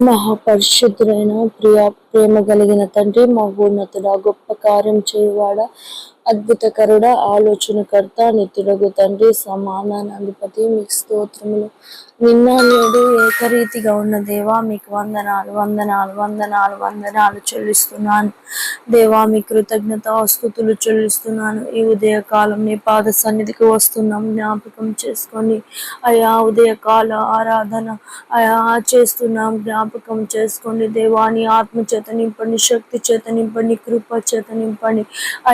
మహాపరిశుద్ధుడైన ప్రేమ కలిగిన తండ్రి, మహోన్నతుడా, గొప్ప కార్యం చేయువాడా, అద్భుతకరుడ, ఆలోచనకర్త, నిత్యుడగు తండ్రి, సమాధానాధిపతి, మీకు స్తోత్రములు. నిన్న నేడు ఏకరీతిగా ఉన్న దేవా, మీకు వందనాలు వందనాలు వందనాలు వందనాలు చెల్లిస్తున్నాను. దేవా, మీ కృతజ్ఞత స్తుతులు చెల్లిస్తున్నాను. ఈ ఉదయకాలం నీ పాద సన్నిధికి వస్తున్నాం, జ్ఞాపకం చేసుకొని అయా ఉదయకాల ఆరాధన అయా చేస్తున్నాం, జ్ఞాపకం చేసుకోండి దేవా. నీ ఆత్మ చేత నింపండి, శక్తి చేత నింపండి, కృప చేత నింపండి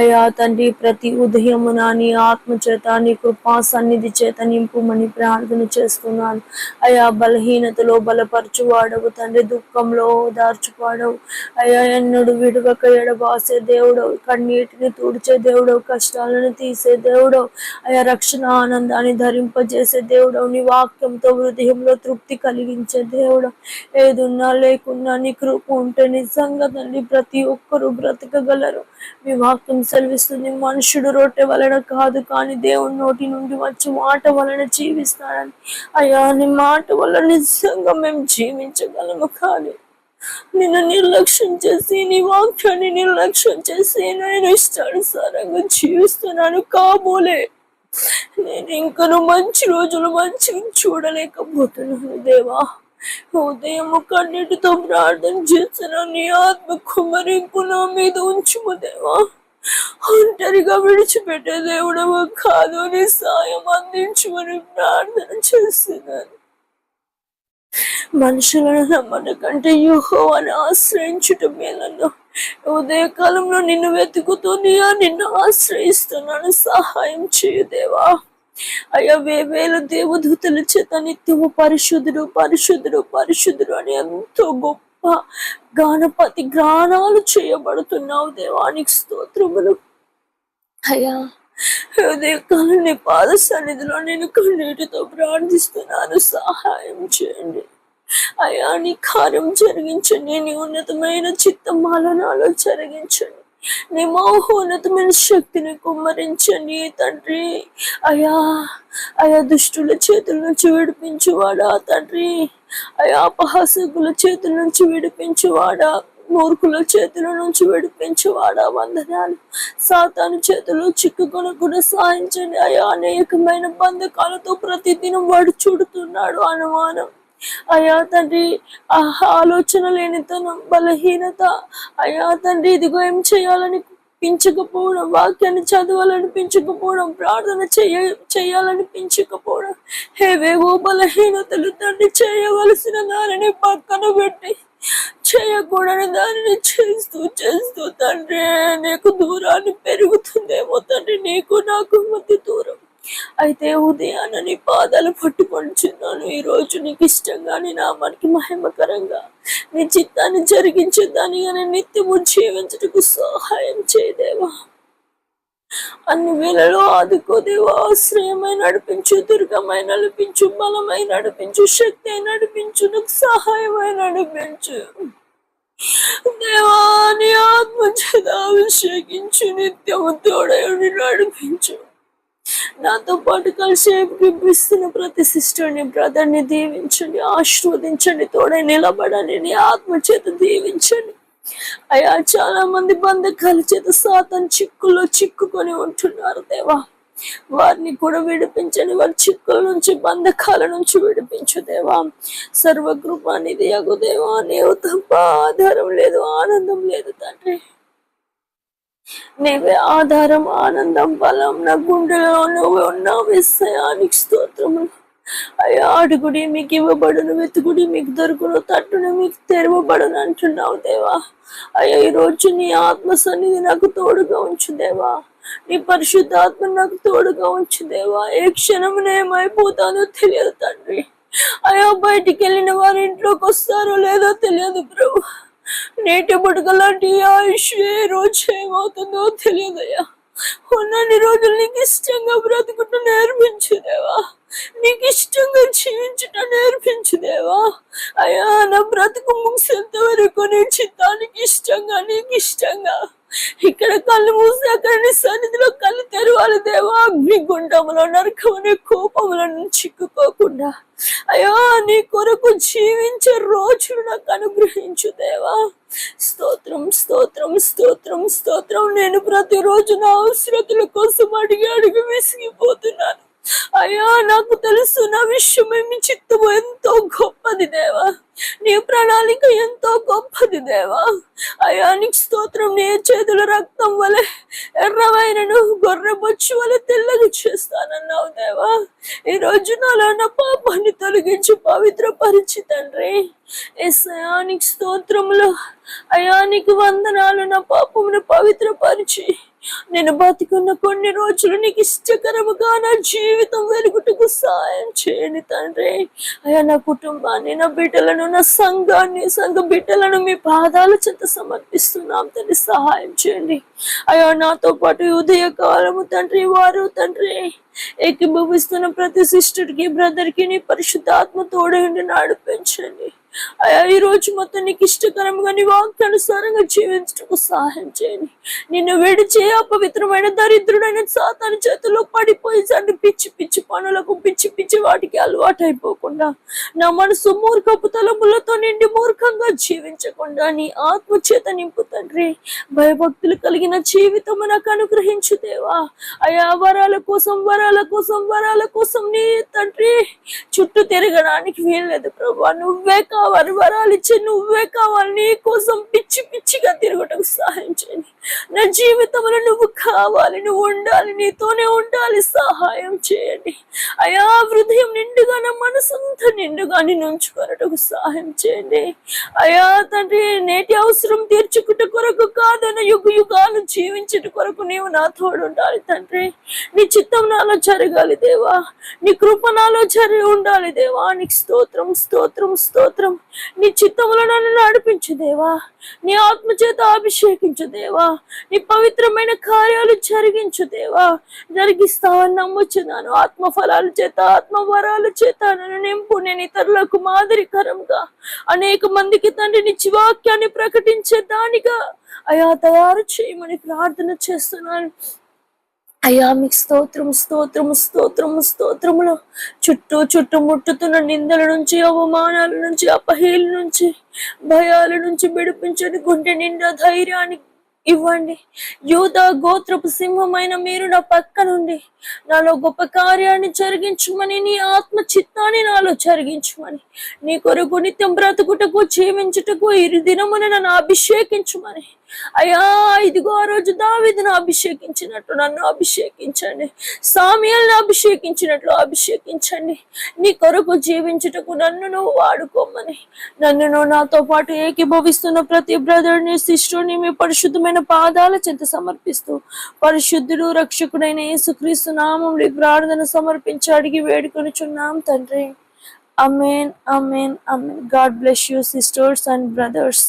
అయా తండ్రి. ప్రతి ఉదయమున నీ ఆత్మ చేత, నీ కృపా సన్నిధి చేత నింపుమని ప్రార్థన చేస్తున్నాను అయా. బలహీనతలో బలపరచువాడవు తండ్రి, దుఃఖంలో ఓదార్చువాడవు అయా. ఎన్నడు విడువక ఎడబాసే దేవుడవు, కన్నీటిని తుడిచే దేవుడవు, కష్టాలను తీసే దేవుడవు అయా. రక్షణ ఆనందాన్ని ధరింపజేసే దేవుడవు, నీ వాక్యంతో హృదయంలో తృప్తి కలిగించే దేవుడు. ఏదున్నా లేకున్నా నీ కృప ఉంటే నిజంగా తండ్రి ప్రతి ఒక్కరూ బ్రతకగలరు. మీ వాక్యం సెలవిస్తుంది, మనుషుడు రొట్టె వలన కాదు కానీ దేవుని నోటి నుండి వచ్చి మాట వలన జీవిస్తాడని అయ్యా. నీ మాట వల్ల నిజంగా మేము జీవించగలము, కానీ నిన్ను నిర్లక్ష్యం చేసి, నీ వాక్యాన్ని నిర్లక్ష్యం చేసి నేను ఇష్టానుసారంగా జీవిస్తున్నాను కాబోలే. నేను ఇంకను మంచి రోజులు మంచిగా చూడలేకపోతున్నాను దేవా. ఉదయము కన్నీటితో ప్రార్థన చేసిన నీ ఆత్మ కుమ్మరింపు నా మీద ఉంచుము దేవా. ఒంటరిగా విడిచిపెట్టే దేవుడవు కాదు, నీ సాయం అందించుమని ప్రార్థన చేస్తున్నాను. మనుషులను నమ్మడం కంటే యెహోవాను ఆశ్రయించుట మేలన్నా. ఉదయకాలంలో నిన్ను వెతుకుతూ నిన్ను ఆశ్రయిస్తున్నాను, సహాయం చేయు దేవా. అయ్యా, వేవేల దేవదూతల చేత నిత్యము పరిశుద్ధుడు పరిశుద్ధుడు పరిశుద్ధుడు అని ఎంతో గొప్ప గానపతి గానాలు చేయబడుతున్నావు దేవానికి స్తోత్రములు అయ్యా. ఉదయకాలం నీ పాద సన్నిధిలో నేను కన్నీటితో ప్రార్థిస్తున్నాను, సహాయం చేయండి అయ్యా. నీ కార్యం జరిగించండి, నీ ఉన్నతమైన చిత్తమాల నాలో జరిగించండి, నీ మహోన్నతమైన శక్తిని కుమ్మరించండి తండ్రి అయా. అయా, దుష్టుల చేతుల నుంచి విడిపించువాడా తండ్రి అయా. అపహాసకుల చేతుల నుంచి విడిపించువాడా, మూర్ఖుల చేతుల నుంచి విడిపించువాడా వందనాలు. సాతాను చేతులు చిక్కుకొనకుండా సాయించండి అయా. అనేకమైన బంధకాలతో ప్రతిదినం వాడు చుడుతున్నాడు అనుమానం అయా తండ్రి. ఆలోచన లేనితనం, బలహీనత అయా తండ్రి. ఇదిగో ఏం చేయాలని పించకపోవడం, వాక్యాన్ని చదవాలనిపించకపోవడం, ప్రార్థన చేయాలనిపించకపోవడం, ఏవేవో బలహీనతలు తండ్రి. చేయవలసిన దానిని పక్కన పెట్టి చేయకూడని దానిని చేస్తూ చేస్తూ తండ్రి నీకు దూరాన్ని పెరుగుతుందేమో తండ్రి, నీకు నాకు మధ్య దూరం. అయితే ఉదయాన్న నీ పాదాలు పట్టుకొనిచున్నాను. ఈ రోజు నీకు ఇష్టంగా, నీ నామానికి మహిమకరంగా, నీ చిత్తాన్ని జరిగించేదానిగా నేను నిత్యము జీవించటకు సహాయం చేయదేవా. అన్ని వేళలో ఆదుకోదేవా. ఆశ్రయమై నడిపించు, దుర్గమై నడిపించు, బలమై నడిపించు, శక్తి అయి నడిపించు, నాకు సహాయమై నడిపించు దేవా. నీ ఆత్మ చేత అభిషేకించు, నిత్యము తోడయుడి నడిపించు. నాతో పాటు కలిసి వినిపిస్తున్న ప్రతి సిస్టర్ని, బ్రదర్ని దీవించండి, ఆశీర్వదించండి, తోడై నిలబడండి, నీ ఆత్మ చేత దీవించండి అయ్యా. చాలా మంది బంధకాల చేత సాతాను చిక్కుల్లో చిక్కుకొని ఉంటున్నారు దేవా. వారిని కూడా విడిపించండి, వారి చిక్కుల నుంచి, బంధకాల నుంచి విడిపించు దేవా. సర్వకృపానిధి యగు దేవా, నీవు తప్ప ఆధారం లేదు, ఆనందం లేదు తండ్రి. నీవే ఆధారం, ఆనందం, బలం. నా గుండెలో నువ్వు ఉన్నావు యేసయ్యానికి స్తోత్రములు అయ్యా. అడుగుడి మీకు ఇవ్వబడును, వెతుకుడి మీకు దొరుకును, తట్టును మీకు తెరవబడును అంటున్నావు దేవా. అయ్యా, ఈరోజు నీ ఆత్మ సన్నిధి నాకు తోడుగా ఉంచు దేవా. నీ పరిశుద్ధాత్మ నాకు తోడుగా ఉంచు దేవా. ఏ క్షణమున ఏమైపోతానో తెలియదు తండ్రి అయ్యా. బయటికి వెళ్ళిన వారి ఇంట్లోకి వస్తారో లేదో తెలియదు ప్రభు. నీటి బుడగ లాంటి ఆయుష్ ఏ రోజు ఏమవుతుందో తెలియదయ్యా. ఉన్నన్ని రోజులు నీకు ఇష్టంగా బ్రతుకుంటూ నేర్పించుదేవా. నీకు ఇష్టంగా జీవించుట నేర్పించు దేవా. అయ్యా నా బ్రతుకు ముగిసేంత వరకు నీ చిత్తానికి ఇష్టంగా, నీకు ఇష్టంగా ఇక్కడ కళ్ళు మూసి అక్కడ నీ సన్నిధిలో కళ్ళు తెరవాలి దేవా. అగ్నిగుండంలో నరకమనే కోపముల నుంచి చిక్కుకోకుండా అయ్యా నీ కొరకు జీవించే రోజులు నాకు అనుగ్రహించు దేవా. స్తోత్రం స్తోత్రం స్తోత్రం స్తోత్రం. నేను ప్రతిరోజు నా అవసరతల కోసం అడిగి అడిగి విసిగిపోతున్నాను అయ్యా. నాకు తెలుసు నా విషయమే మీ చిత్తము ఎంతో గొప్పది దేవా. నీ ప్రణాళిక ఎంతో గొప్పది దేవా. అయ్యా నీకు స్తోత్రం. నీ చేతుల రక్తం వలె ఎర్రవైనను గొర్రె బొచ్చు వలె తెల్లగా చేస్తానన్నావు దేవా. ఈ రోజు నాలో నా పాపాన్ని తొలగించి పవిత్రపరిచి తండ్రి. యేసయ్యా నీకు స్తోత్రములు. అయ్యా నీకు వందనాలు. నా పాపమును పవిత్రపరిచి నేను బతికున్న కొన్ని రోజులు నీకు ఇష్టకరముగా నా జీవితం వెలుగుటకు సాయం చేయండి తండ్రి. అయ్యా నా కుటుంబాన్ని, నా బిడ్డలను, నా సంఘాన్ని, సంఘ బిడ్డలను మీ పాదాల చెంత సమర్పిస్తున్నాం తండ్రి. సహాయం చేయండి అయ్యా. నాతో పాటు ఉదయకాలము తండ్రి వారు తండ్రి ఏకీభవిస్తున్న ప్రతి సిస్టర్కి, బ్రదర్కి నీ పరిశుద్ధాత్మ తోడైండి నడిపించండి అయ్యా. ఈ రోజు మొత్తం నీకు ఇష్టకరంగా నీ వాక్యానుసారంగా జీవించటకు సహాయం చేయండి. నిన్ను విడిచి అపవిత్రమైన దరిద్రుడైన సాతాను చేతుల్లో పడిపోయి తండ్రి పిచ్చి పిచ్చి పనులకు, పిచ్చి పిచ్చి వాటికి అలవాటు అయిపోకుండా, నా మనసు మూర్ఖపు తలములతో నిండి మూర్ఖంగా జీవించకుండా నీ ఆత్మ చేత నింపు తండ్రి. భయభక్తులు కలిగిన జీవితం నాకు అనుగ్రహించు దేవా. అయా వరాల కోసం, వరాల కోసం, వరాల కోసం నీ తండ్రి చుట్టూ తిరగడానికి వీల్లేదు ప్రభా. నువ్వే కావాలి, వరాలు ఇచ్చి నువ్వే కావాలి. నీ కోసం పిచ్చి పిచ్చిగా తిరగటకు సహాయం చేయండి. నా జీవితంలో నువ్వు కావాలి, నువ్వు ఉండాలి, నీతోనే ఉండాలి. సహాయం చేయండి అయా. హృదయం నిండుగా, నా మనసంతా నిండుగా నేను ఉంచుకొనటకు సహాయం చేయండి అయా తండ్రి. నేటి అవసరం తీర్చుకుట కొరకు కాదన్న యుగ యుగాలు జీవించుట కొరకు నీవు నా తోడు ఉండాలి తండ్రి. నీ చిత్తం నాలో జరగాలి దేవా. నీ కృప నాలో ఉండాలి దేవా. నీకు స్తోత్రం స్తోత్రం స్తోత్రం. నీ చిత్తములో నన్ను నడిపించు దేవా. నీ ఆత్మ చేత అభిషేకించు దేవా. నీ పవిత్రమైన కార్యాలు జరిగించు దేవా. జరిగిస్తావని నమ్ముచున్నాను. ఆత్మ ఫలాల చేత, ఆత్మ వరాల చేత నన్ను నింపు. నేను ఇతరులకు మాదిరికరంగా అనేక మందికి తండ్రి నిత్య వాక్యాన్ని ప్రకటించే దానిగా అయా తయారు చేయమని ప్రార్థన చేస్తున్నాను అయ్యా. మీకు స్తోత్రం స్తోత్రము స్తోత్రము స్తోత్రములు. చుట్టుముట్టుతున్న నిందల నుంచి, అవమానాల నుంచి, అపహీల నుంచి, భయాల నుంచి విడిపించండి. గుండె నిండా ధైర్యాన్ని ఇవ్వండి. యూదా గోత్రపు సింహమైన మీరు నా పక్క నుండి నాలో గొప్ప కార్యాన్ని జరిగించమని, నీ ఆత్మ చిత్తాన్ని నాలో జరిగించమని, నీ కొరకు నిత్యం బ్రతుకుటకు, జీవించుటకు ఈ దినమున నన్ను అభిషేకించమని అయ్యా. ఇదిగో ఆ రోజు దావీదును అభిషేకించినట్లు నన్ను అభిషేకించండి. సామ్యూయల్ని అభిషేకించినట్లు అభిషేకించండి. నీ కొరకు జీవించుటకు నన్ను నువ్వు వాడుకోమని, నన్ను నాతో పాటు ఏకీభవిస్తున్న ప్రతి బ్రదర్ని, సిస్టర్ని మీ పరిశుద్ధమైన పాదాల చెంత సమర్పిస్తూ, పరిశుద్ధుడు రక్షకుడైన యేసుక్రీస్తు నామములో ప్రార్థన సమర్పించి అడిగి వేడుకొనుచున్నాం తండ్రి. ఆమేన్ ఆమేన్ ఆమేన్. God bless you sisters and brothers.